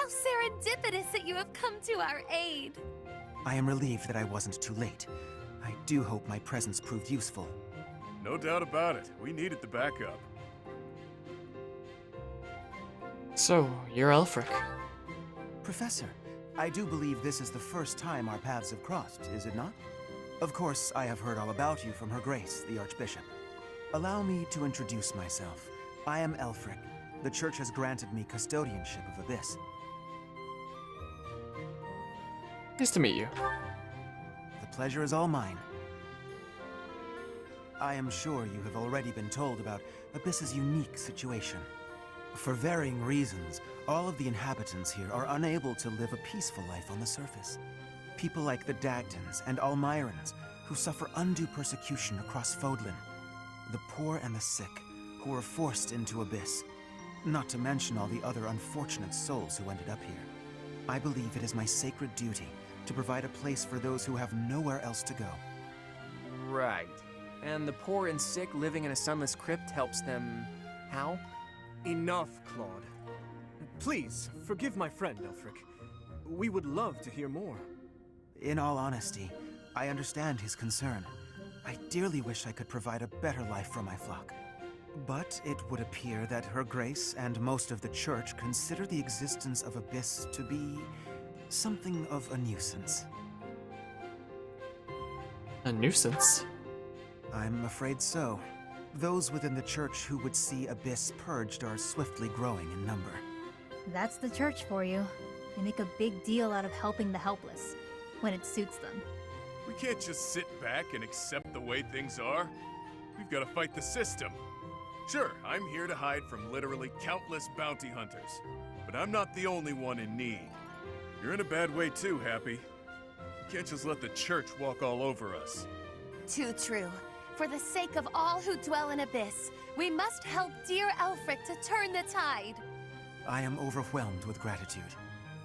serendipitous that you have come to our aid. I am relieved that I wasn't too late. I do hope my presence proved useful. No doubt about it. We needed the backup. So, you're Aelfric. Professor, I do believe this is the first time our paths have crossed, is it not? Of course, I have heard all about you from Her Grace, the Archbishop. Allow me to introduce myself. I am Aelfric. The Church has granted me custodianship of Abyss. Nice to meet you. The pleasure is all mine. I am sure you have already been told about Abyss's unique situation. For varying reasons, all of the inhabitants here are unable to live a peaceful life on the surface. People like the Dagdans and Almirans, who suffer undue persecution across Fodlan. The poor and the sick, who are forced into Abyss. Not to mention all the other unfortunate souls who ended up here. I believe it is my sacred duty to provide a place for those who have nowhere else to go. Right. And the poor and sick living in a sunless crypt helps them... how? Enough, Claude. Please, forgive my friend, Aelfric. We would love to hear more. In all honesty, I understand his concern. I dearly wish I could provide a better life for my flock. But it would appear that Her Grace and most of the Church consider the existence of Abyss to be something of a nuisance. A nuisance? I'm afraid so. Those within the Church who would see Abyss purged are swiftly growing in number. That's the Church for you. They make a big deal out of helping the helpless, when it suits them. We can't just sit back and accept the way things are. We've got to fight the system. Sure, I'm here to hide from literally countless bounty hunters, but I'm not the only one in need. You're in a bad way too, Happy. You can't just let the Church walk all over us. Too true. For the sake of all who dwell in Abyss, we must help dear Aelfric to turn the tide. I am overwhelmed with gratitude.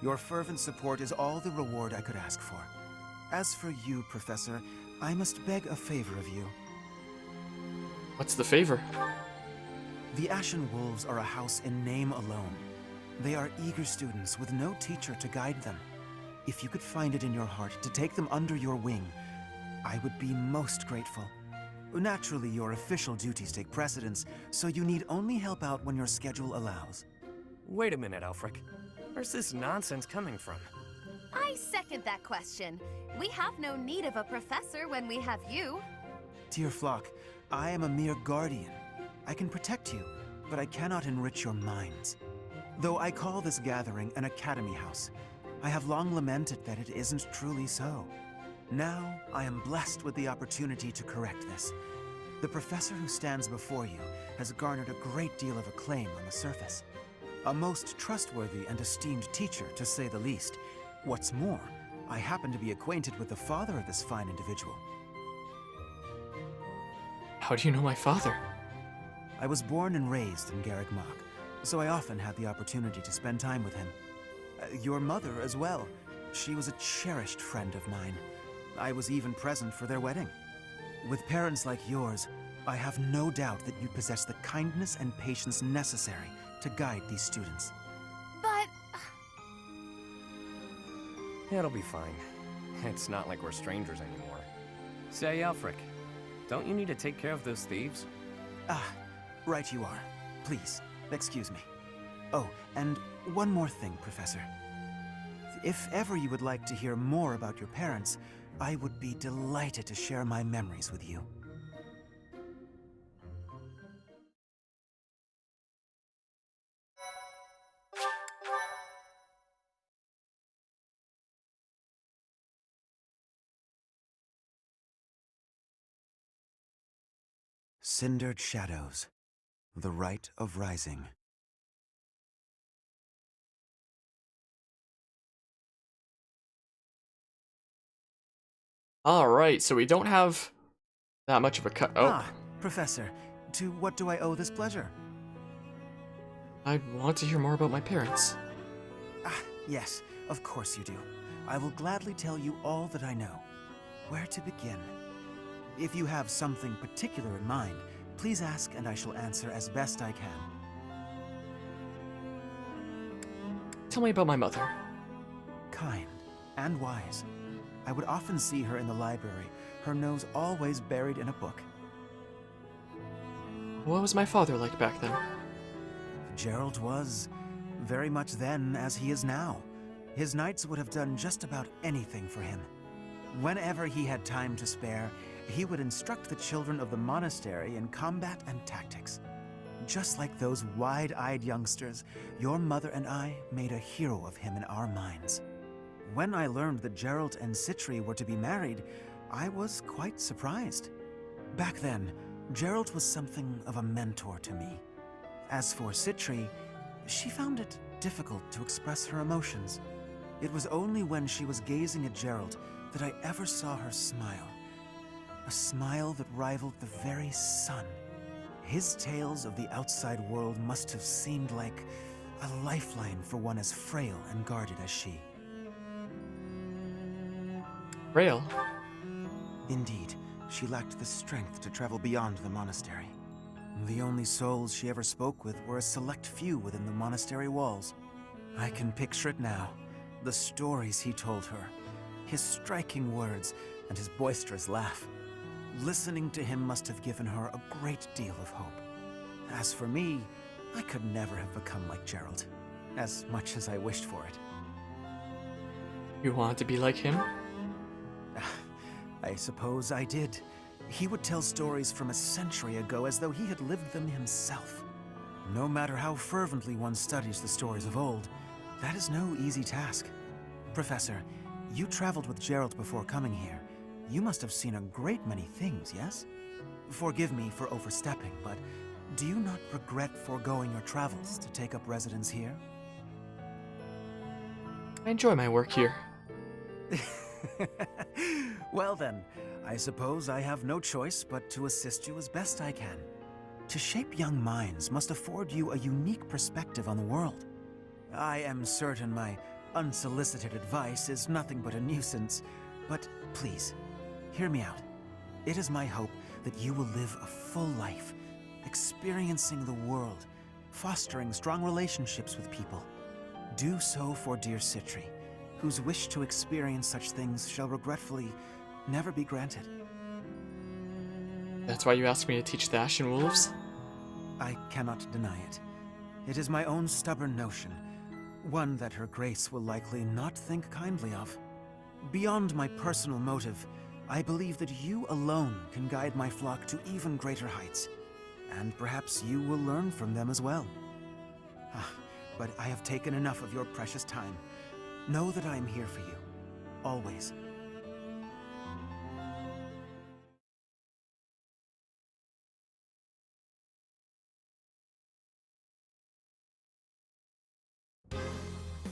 Your fervent support is all the reward I could ask for. As for you, Professor, I must beg a favor of you. What's the favor? The Ashen Wolves are a house in name alone. They are eager students with no teacher to guide them. If you could find it in your heart to take them under your wing, I would be most grateful. Naturally, your official duties take precedence, so you need only help out when your schedule allows. Wait a minute, Aelfric. Where's this nonsense coming from? I second that question. We have no need of a professor when we have you. Dear flock, I am a mere guardian. I can protect you, but I cannot enrich your minds. Though I call this gathering an academy house, I have long lamented that it isn't truly so. Now, I am blessed with the opportunity to correct this. The professor who stands before you has garnered a great deal of acclaim on the surface. A most trustworthy and esteemed teacher, to say the least. What's more, I happen to be acquainted with the father of this fine individual. How do you know my father? I was born and raised in Garreg Mach, so I often had the opportunity to spend time with him. Your mother as well. She was a cherished friend of mine. I was even present for their wedding. With parents like yours, I have no doubt that you possess the kindness and patience necessary to guide these students. But... It'll be fine. It's not like we're strangers anymore. Say, Aelfric, don't you need to take care of those thieves? Ah, right you are. Please, excuse me. Oh, and one more thing, Professor. If ever you would like to hear more about your parents, I would be delighted to share my memories with you. Cindered Shadows, the Rite of Rising. Alright, so we don't have that much of a cut. Oh, Ah, Professor, to what do I owe this pleasure? I want to hear more about my parents. Ah, yes, of course you do. I will gladly tell you all that I know. Where to begin? If you have something particular in mind, please ask and I shall answer as best I can. Tell me about my mother. Kind and wise. I would often see her in the library, her nose always buried in a book. What was my father like back then? Gerald was very much then as he is now. His knights would have done just about anything for him. Whenever he had time to spare, he would instruct the children of the monastery in combat and tactics. Just like those wide-eyed youngsters, your mother and I made a hero of him in our minds. When I learned that Gerald and Citri were to be married, I was quite surprised. Back then, Gerald was something of a mentor to me. As for Citri, she found it difficult to express her emotions. It was only when she was gazing at Gerald that I ever saw her smile. A smile that rivaled the very sun. His tales of the outside world must have seemed like a lifeline for one as frail and guarded as she. Rail? Indeed, she lacked the strength to travel beyond the monastery. The only souls she ever spoke with were a select few within the monastery walls. I can picture it now. The stories he told her, his striking words, and his boisterous laugh. Listening to him must have given her a great deal of hope. As for me, I could never have become like Gerald, as much as I wished for it. You wanted to be like him? I suppose I did. He would tell stories from a century ago as though he had lived them himself. No matter how fervently one studies the stories of old, that is no easy task. Professor, you traveled with Gerald before coming here. You must have seen a great many things, yes? Forgive me for overstepping, but do you not regret foregoing your travels to take up residence here? I enjoy my work here. Well then, I suppose I have no choice but to assist you as best I can. To shape young minds must afford you a unique perspective on the world. I am certain my unsolicited advice is nothing but a nuisance, but please, hear me out. It is my hope that you will live a full life, experiencing the world, fostering strong relationships with people. Do so for dear Citri, whose wish to experience such things shall regretfully never be granted. That's why you asked me to teach the Ashen Wolves? I cannot deny it. It is my own stubborn notion, one that Her Grace will likely not think kindly of. Beyond my personal motive, I believe that you alone can guide my flock to even greater heights, and perhaps you will learn from them as well. But I have taken enough of your precious time. Know that I am here for you, always.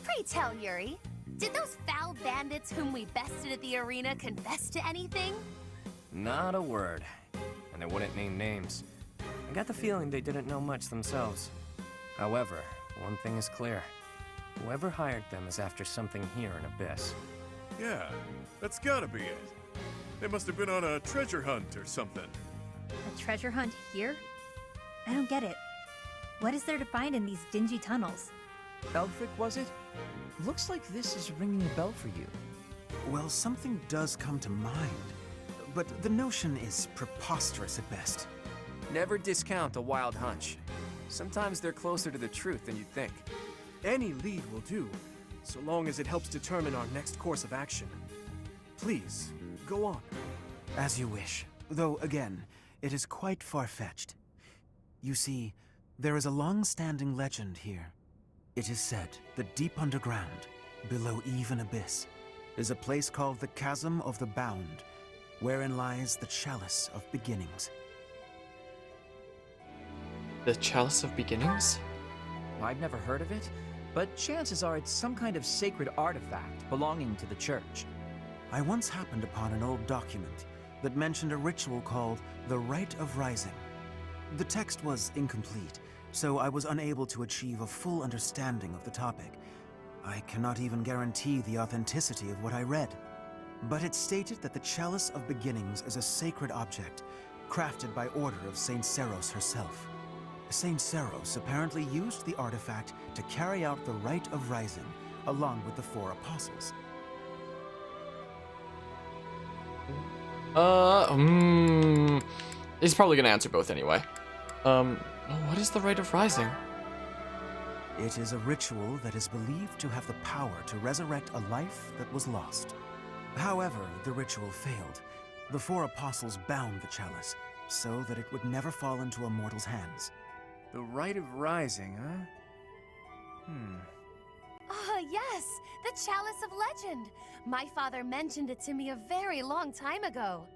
Pray tell, Yuri, did those foul bandits whom we bested at the arena confess to anything? Not a word. And they wouldn't name names. I got the feeling they didn't know much themselves. However, one thing is clear. Whoever hired them is after something here in Abyss. Yeah, that's gotta be it. They must have been on a treasure hunt or something. A treasure hunt here? I don't get it. What is there to find in these dingy tunnels? Aelfric, was it? Looks like this is ringing a bell for you. Well, something does come to mind, but the notion is preposterous at best. Never discount a wild hunch. Sometimes they're closer to the truth than you'd think. Any lead will do, so long as it helps determine our next course of action. Please, go on. As you wish, though again, it is quite far-fetched. You see, there is a long-standing legend here. It is said that deep underground, below even Abyss, is a place called the Chasm of the Bound, wherein lies the Chalice of Beginnings. The Chalice of Beginnings? I've never heard of it, but chances are it's some kind of sacred artifact belonging to the church. I once happened upon an old document that mentioned a ritual called the Rite of Rising. The text was incomplete, so I was unable to achieve a full understanding of the topic. I cannot even guarantee the authenticity of what I read. But it stated that the Chalice of Beginnings is a sacred object, crafted by order of Saint Seros herself. Saint Seros apparently used the artifact to carry out the Rite of Rising, along with the 4 apostles. He's probably gonna answer both anyway. What is the Rite of Rising? It is a ritual that is believed to have the power to resurrect a life that was lost. However, the ritual failed. The 4 apostles bound the chalice, so that it would never fall into a mortal's hands. The Rite of Rising, huh? Ah, yes, the Chalice of Legend. My father mentioned it to me a very long time ago.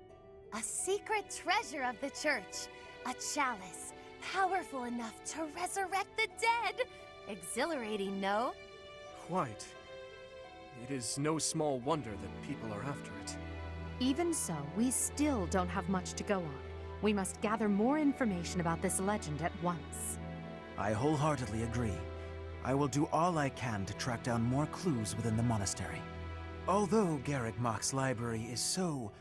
A secret treasure of the church. A chalice, powerful enough to resurrect the dead. Exhilarating, no? Quite. It is no small wonder that people are after it. Even so, we still don't have much to go on. We must gather more information about this legend at once. I wholeheartedly agree. I will do all I can to track down more clues within the monastery. Although Garrick Mach's library is so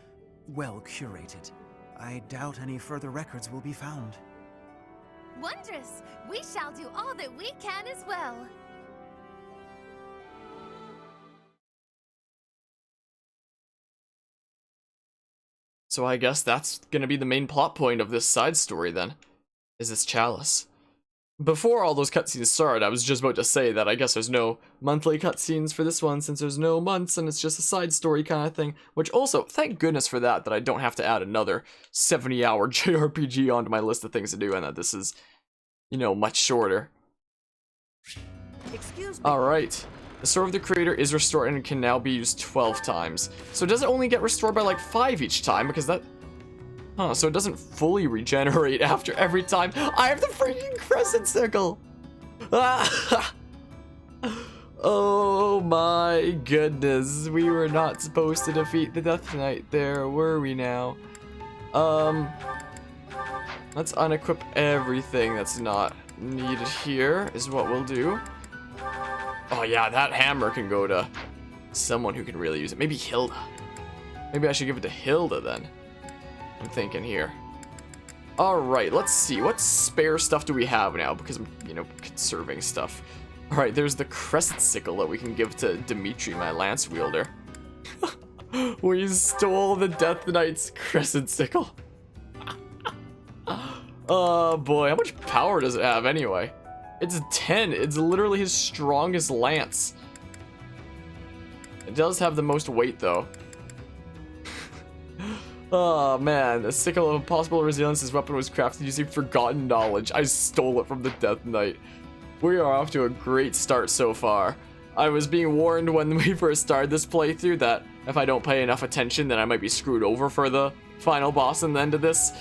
well curated, I doubt any further records will be found. Wondrous! We shall do all that we can as well. So I guess that's gonna be the main plot point of this side story then, is this chalice. Before all those cutscenes started, I was just about to say that I guess there's no monthly cutscenes for this one since there's no months and it's just a side story kind of thing. Which also, thank goodness for that I don't have to add another 70-hour JRPG onto my list of things to do and that this is, you know, much shorter. Excuse me. Alright. The Sword of the Creator is restored and can now be used 12 times. So does it only get restored by like 5 each time? Because that... Huh, so it doesn't fully regenerate after every time. I have the freaking crescent sickle! Oh my goodness. We were not supposed to defeat the Death Knight there, were we now? Let's unequip everything that's not needed here, is what we'll do. Oh yeah, that hammer can go to someone who can really use it. Maybe Hilda. Maybe I should give it to Hilda then. I'm thinking here. Alright, let's see. What spare stuff do we have now? Because I'm, you know, conserving stuff. Alright, there's the crescent sickle that we can give to Dimitri, my lance wielder. We stole the Death Knight's crescent sickle. Oh boy, how much power does it have anyway? It's 10. It's literally his strongest lance. It does have the most weight though. Oh man, the sickle of impossible resilience. This weapon was crafted using forgotten knowledge. I stole it from the Death Knight. We are off to a great start so far. I was being warned when we first started this playthrough that if I don't pay enough attention then I might be screwed over for the final boss and the end of this.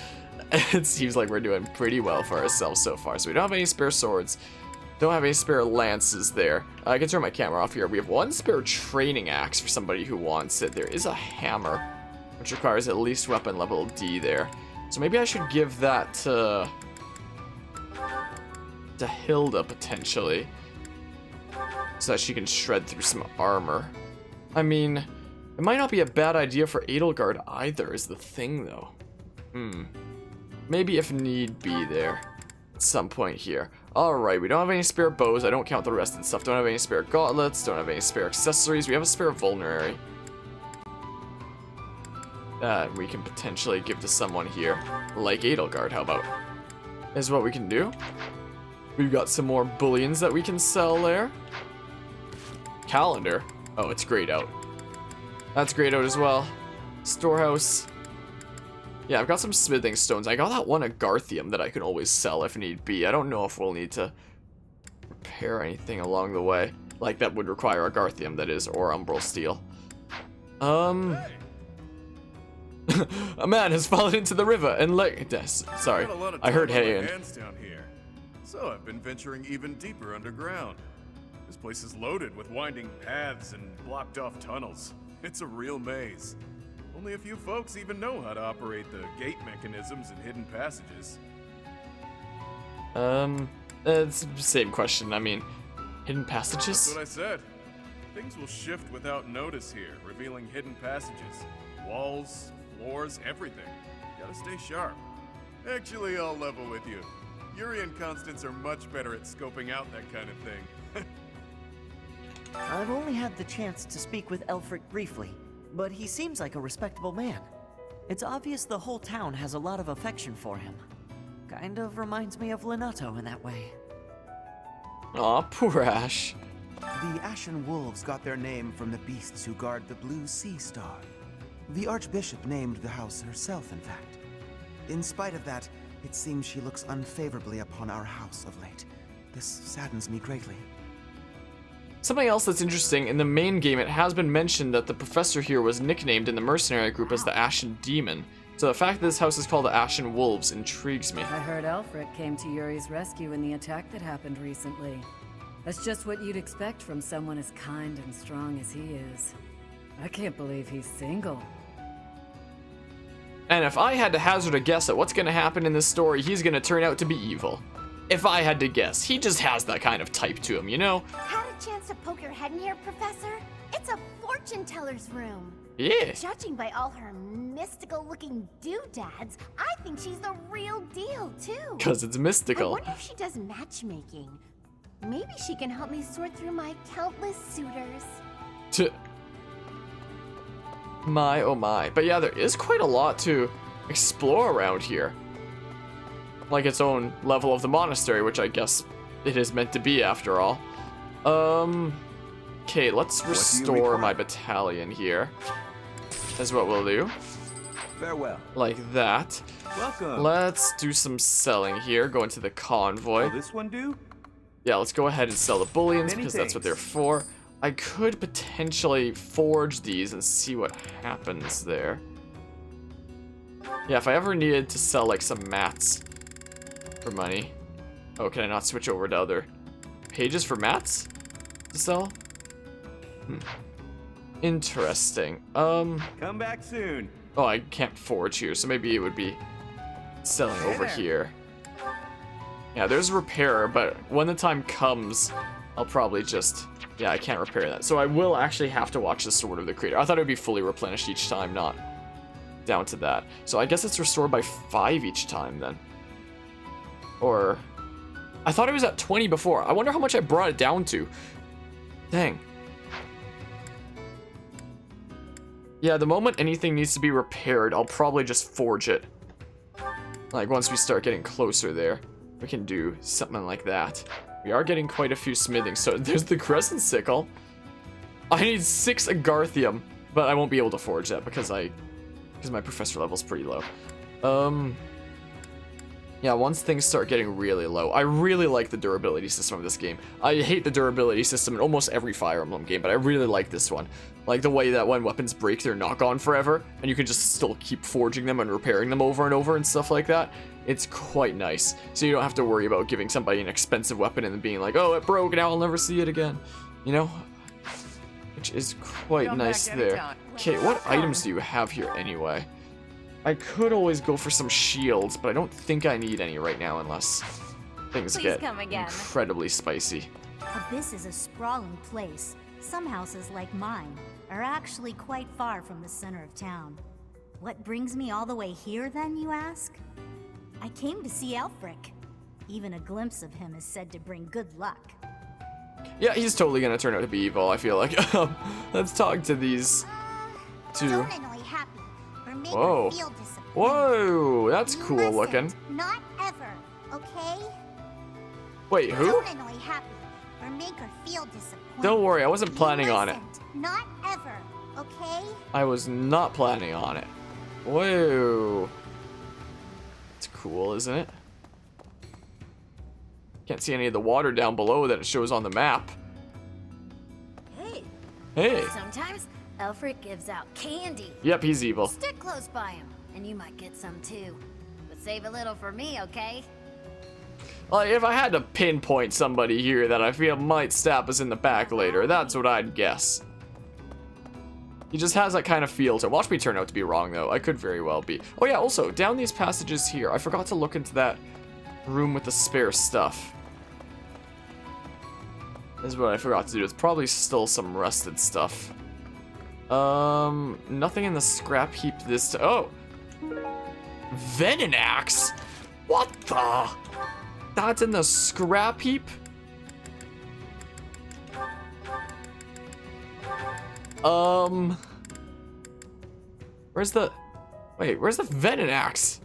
It seems like we're doing pretty well for ourselves so far. So we don't have any spare swords. Don't have any spare lances there. I can turn my camera off here. We have 1 spare training axe for somebody who wants it. There is a hammer, which requires at least weapon level D there. So maybe I should give that to Hilda, potentially. So that she can shred through some armor. I mean, it might not be a bad idea for Edelgard either, is the thing, though. Maybe if need be there. At some point here. Alright, we don't have any spare bows. I don't count the rest of the stuff. Don't have any spare gauntlets. Don't have any spare accessories. We have a spare vulnerary. That we can potentially give to someone here. Like Edelgard, how about? Is what we can do. We've got some more bullions that we can sell there. Calendar. Oh, it's grayed out. That's grayed out as well. Storehouse. Yeah, I've got some smithing stones. I got that one Agarthium that I can always sell if need be. I don't know if we'll need to repair anything along the way. Like, that would require Agarthium, that is, or Umbral Steel. A man has fallen into the river and sorry, I heard hay and... down here. So I've been venturing even deeper underground. This place is loaded with winding paths and blocked off tunnels. It's a real maze. Only a few folks even know how to operate the gate mechanisms and hidden passages. It's the same question. I mean, hidden passages? That's what I said. Things will shift without notice here, revealing hidden passages. Walls, floors, everything. Gotta stay sharp. Actually, I'll level with you. Yuri and Constance are much better at scoping out that kind of thing. I've only had the chance to speak with Aelfric briefly, but he seems like a respectable man. It's obvious the whole town has a lot of affection for him. Kind of reminds me of Lenato in that way. Aw, poor Ash. The Ashen Wolves got their name from the beasts who guard the Blue Sea Star. The Archbishop named the house herself, in fact. In spite of that, it seems she looks unfavorably upon our house of late. This saddens me greatly. Something else that's interesting, in the main game it has been mentioned that the professor here was nicknamed in the mercenary group as the Ashen Demon. So the fact that this house is called the Ashen Wolves intrigues me. I heard Aelfric came to Yuri's rescue in the attack that happened recently. That's just what you'd expect from someone as kind and strong as he is. I can't believe he's single. And if I had to hazard a guess at what's going to happen in this story, he's going to turn out to be evil. If I had to guess, he just has that kind of type to him, you know? Had a chance to poke your head in here, Professor? It's a fortune teller's room. Yeah. Judging by all her mystical-looking doodads, I think she's the real deal, too. Because it's I mystical. wonder if she does matchmaking. Maybe she can help me sort through my countless suitors. My, oh my. But yeah, there is quite a lot to explore around here. Like its own level of the monastery, which I guess it is meant to be after all. Okay, let's restore my battalion here. That's what we'll do. Farewell. Like that. Welcome. Let's do some selling here. Go into the convoy. Will this one do? Yeah, let's go ahead and sell the bullions Many because that's what they're thanks. for. I could potentially forge these and see what happens there. Yeah, if I ever needed to sell like some mats for money. Oh, can I not switch over to other pages for mats to sell? Interesting. Come back soon. Oh, I can't forge here, so maybe it would be selling over here. Yeah, there's a repairer, but when the time comes, I'll probably just... Yeah, I can't repair that. So I will actually have to watch the Sword of the Creator. I thought it would be fully replenished each time, not down to that. So I guess it's restored by 5 each time, then. Or... I thought it was at 20 before. I wonder how much I brought it down to. Dang. Yeah, the moment anything needs to be repaired, I'll probably just forge it. Like, once we start getting closer there, we can do something like that. We are getting quite a few smithings. So there's the crescent sickle. I need 6 agarthium, but I won't be able to forge that because my professor level's pretty low. Yeah, once things start getting really low, I really like the durability system of this game. I hate the durability system in almost every Fire Emblem game, but I really like this one. Like the way that when weapons break, they're not gone forever, and you can just still keep forging them and repairing them over and over and stuff like that. It's quite nice. So you don't have to worry about giving somebody an expensive weapon and then being like, oh, it broke, now I'll never see it again. You know? Which is quite nice there. Okay, what items do you have here anyway? I could always go for some shields, but I don't think I need any right now unless things get incredibly spicy. Abyss is a sprawling place. Some houses, like mine, are actually quite far from the center of town. What brings me all the way here, then, you ask? I came to see Aelfric. Even a glimpse of him is said to bring good luck. Yeah, he's totally gonna turn out to be evil, I feel like. Let's talk to these two. Don't annoy Happy, or make Whoa. her feel disappointed. Whoa, that's cool Listen, looking. Not ever, okay? Wait, who? Don't annoy Happy, or make her feel disappointed. Don't worry, I wasn't planning on it. Not ever, okay? I was not planning on it. Whoa. It's cool, isn't it? Can't see any of the water down below that it shows on the map. Hey. Hey. Sometimes Aelfric gives out candy. Yep, he's evil. Stick close by him, and you might get some too. But save a little for me, okay? Like, if I had to pinpoint somebody here that I feel might stab us in the back later, that's what I'd guess. He just has that kind of feel to him. Watch me turn out to be wrong, though. I could very well be. Oh, yeah, also, down these passages here, I forgot to look into that room with the spare stuff. This is what I forgot to do. It's probably still some rusted stuff. Nothing in the scrap heap this time. Oh! Venom axe? What the? that in the scrap heap? Where's the venom axe?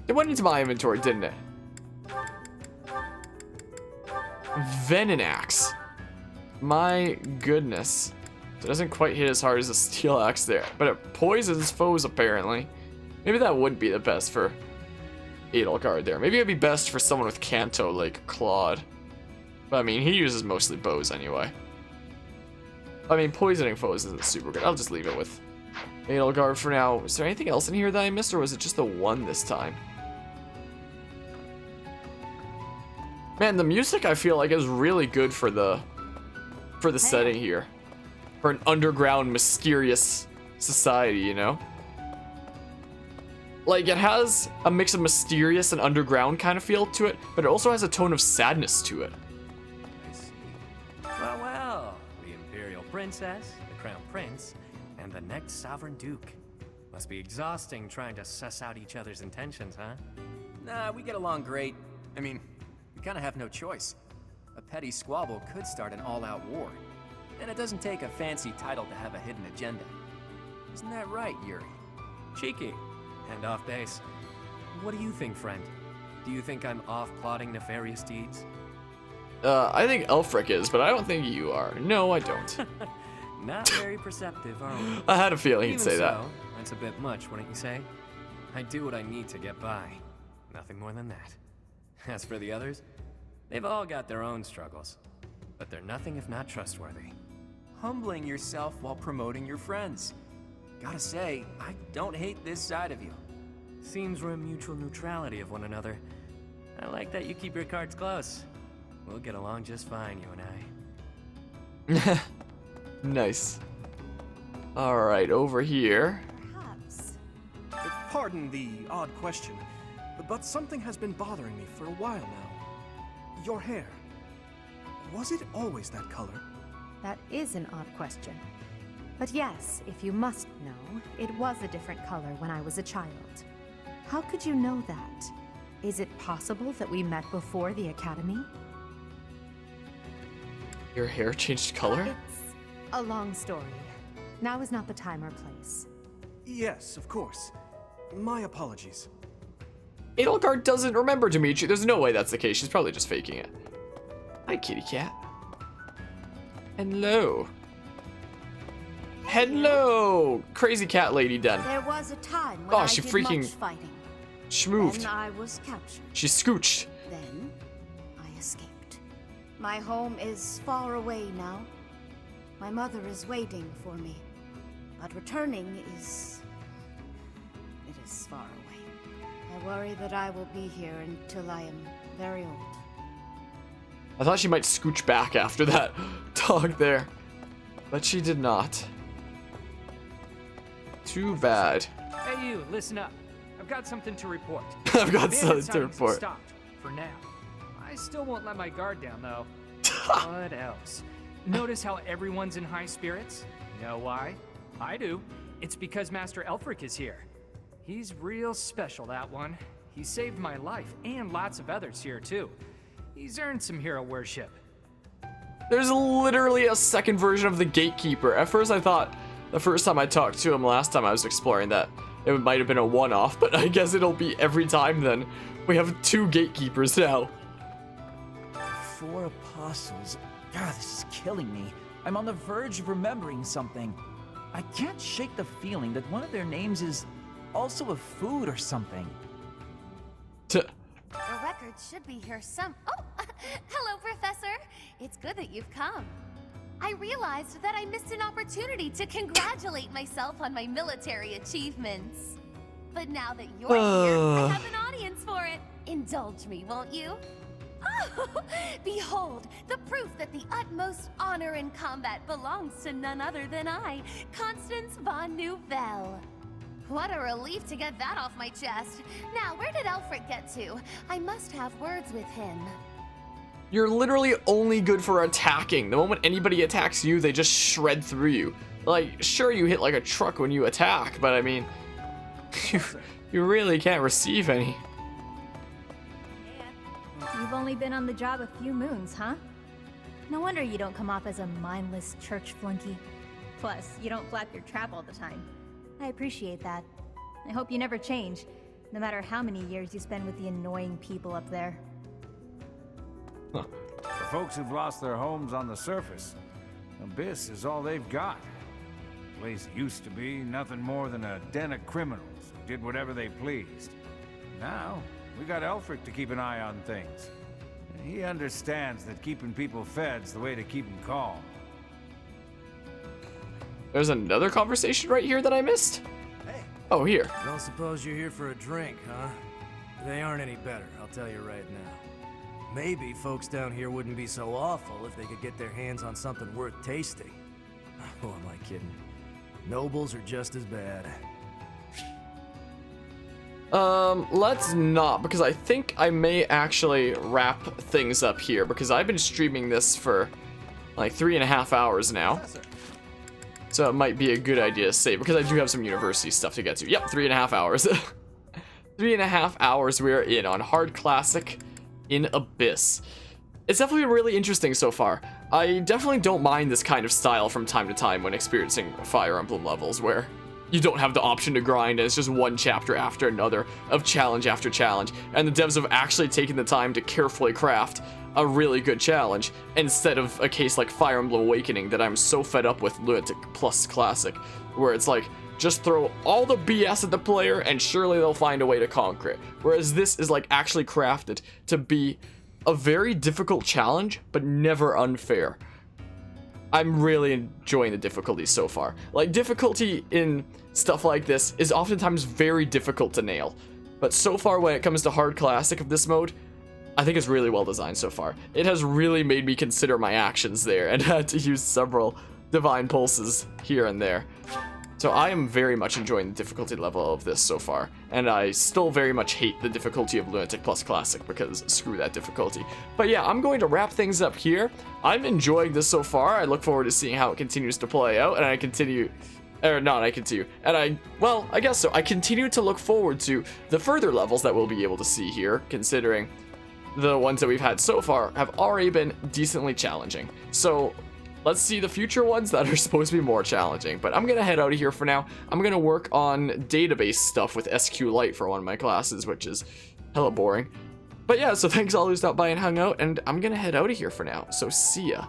It went into my inventory, didn't it? Venom axe. My goodness. It doesn't quite hit as hard as a steel axe there, but it poisons foes apparently. Maybe that would be the best for Edelgard there. Maybe it'd be best for someone with Canto like Claude. But I mean, he uses mostly bows anyway. I mean, poisoning foes isn't super good. I'll just leave it with Edelgard for now. Is there anything else in here that I missed, or was it just the one this time? Man, the music I feel like is really good for the setting here. For an underground, mysterious society, you know? Like, it has a mix of mysterious and underground kind of feel to it, but it also has a tone of sadness to it. I see. Well, well. The Imperial Princess, the Crown Prince, and the next Sovereign Duke. Must be exhausting trying to suss out each other's intentions, huh? Nah, we get along great. I mean, we kind of have no choice. A petty squabble could start an all-out war. And it doesn't take a fancy title to have a hidden agenda. Isn't that right, Yuri? Cheeky. And off base. What do you think, friend? Do you think I'm off plotting nefarious deeds? I think Aelfric is, but I don't think you are. No, I don't. Not very perceptive, are we? I had a feeling he'd Even say that. so, that's a bit much, wouldn't you say? I do what I need to get by. Nothing more than that. As for the others, they've all got their own struggles. But they're nothing if not trustworthy. Humbling yourself while promoting your friends. Gotta say, I don't hate this side of you. Seems we're in mutual neutrality of one another. I like that you keep your cards close. We'll get along just fine, you and I. Nice. Alright, over here. Perhaps. Pardon the odd question, but something has been bothering me for a while now. Your hair. Was it always that color? That is an odd question. But yes, if you must know, it was a different color when I was a child. How could you know that? Is it possible that we met before the academy? Your hair changed color? It's a long story. Now is not the time or place. Yes, of course. My apologies. Edelgard doesn't remember Dimitri. There's no way that's the case. She's probably just faking it. Hi, kitty cat. Hello. Hello, crazy cat lady den. There was a time when She I did freaking much fighting. schmooved. Then I was captured. She scooched. Then I escaped. My home is far away now. My mother is waiting for me, but returning is far away. I worry that I will be here until I am very old. I thought she might scooch back after that dog there, but she did not. Too bad. Hey you, listen up. I've got something to report. I've got Bandit something to sightings report. Stopped, for now. I still won't let my guard down, though. What else? Notice how everyone's in high spirits? Know why? I do. It's because Master Aelfric is here. He's real special, that one. He saved my life, and lots of others here, too. He's earned some hero worship. There's literally a second version of the Gatekeeper. At first I thought, the first time I talked to him last time I was exploring, that it might have been a one-off, but I guess it'll be every time then. We have 2 Gatekeepers now. 4 apostles. God, this is killing me. I'm on the verge of remembering something. I can't shake the feeling that one of their names is also a food or something. The record should be here some... Oh, hello, Professor. It's good that you've come. I realized that I missed an opportunity to congratulate myself on my military achievements. But now that you're here, I have an audience for it. Indulge me, won't you? Oh, behold, the proof that the utmost honor in combat belongs to none other than I, Constance von Nouvelle. What a relief to get that off my chest. Now, where did Aelfric get to? I must have words with him. You're literally only good for attacking. The moment anybody attacks you, they just shred through you. Like, sure, you hit like a truck when you attack, but I mean, you really can't receive any. You've only been on the job a few moons, huh? No wonder you don't come off as a mindless church flunky. Plus, you don't flap your trap all the time. I appreciate that. I hope you never change, no matter how many years you spend with the annoying people up there. For folks who've lost their homes on the surface, Abyss is all they've got. The place used to be nothing more than a den of criminals who did whatever they pleased. Now, we got Aelfric to keep an eye on things. And he understands that keeping people fed's the way to keep them calm. There's another conversation right here that I missed? Oh, here. Don't suppose you're here for a drink, huh? They aren't any better, I'll tell you right now. Maybe folks down here wouldn't be so awful if they could get their hands on something worth tasting. Who am I kidding? Nobles are just as bad. Let's not, because I think I may actually wrap things up here, because I've been streaming this for like 3.5 hours now. So it might be a good idea to save, because I do have some university stuff to get to. Yep, 3.5 hours. 3.5 hours we are in on Hard Classic in Abyss. It's definitely really interesting so far. I definitely don't mind this kind of style from time to time when experiencing Fire Emblem levels, where you don't have the option to grind and it's just one chapter after another of challenge after challenge, and the devs have actually taken the time to carefully craft a really good challenge, instead of a case like Fire Emblem Awakening that I'm so fed up with Lunatic Plus Classic, where it's like, just throw all the BS at the player and surely they'll find a way to conquer it. Whereas this is like actually crafted to be a very difficult challenge, but never unfair. I'm really enjoying the difficulty so far. Like, difficulty in stuff like this is oftentimes very difficult to nail, but so far when it comes to Hard Classic of this mode, I think it's really well designed so far. It has really made me consider my actions there and had to use several divine pulses here and there. So I am very much enjoying the difficulty level of this so far, and I still very much hate the difficulty of Lunatic Plus Classic, because screw that difficulty. But yeah, I'm going to wrap things up here. I'm enjoying this so far. I look forward to seeing how it continues to play out, and I continue to look forward to the further levels that we'll be able to see here, considering the ones that we've had so far have already been decently challenging. So let's see the future ones that are supposed to be more challenging. But I'm going to head out of here for now. I'm going to work on database stuff with SQLite for one of my classes, which is hella boring. But yeah, so thanks all who stopped by and hung out, and I'm going to head out of here for now. So see ya.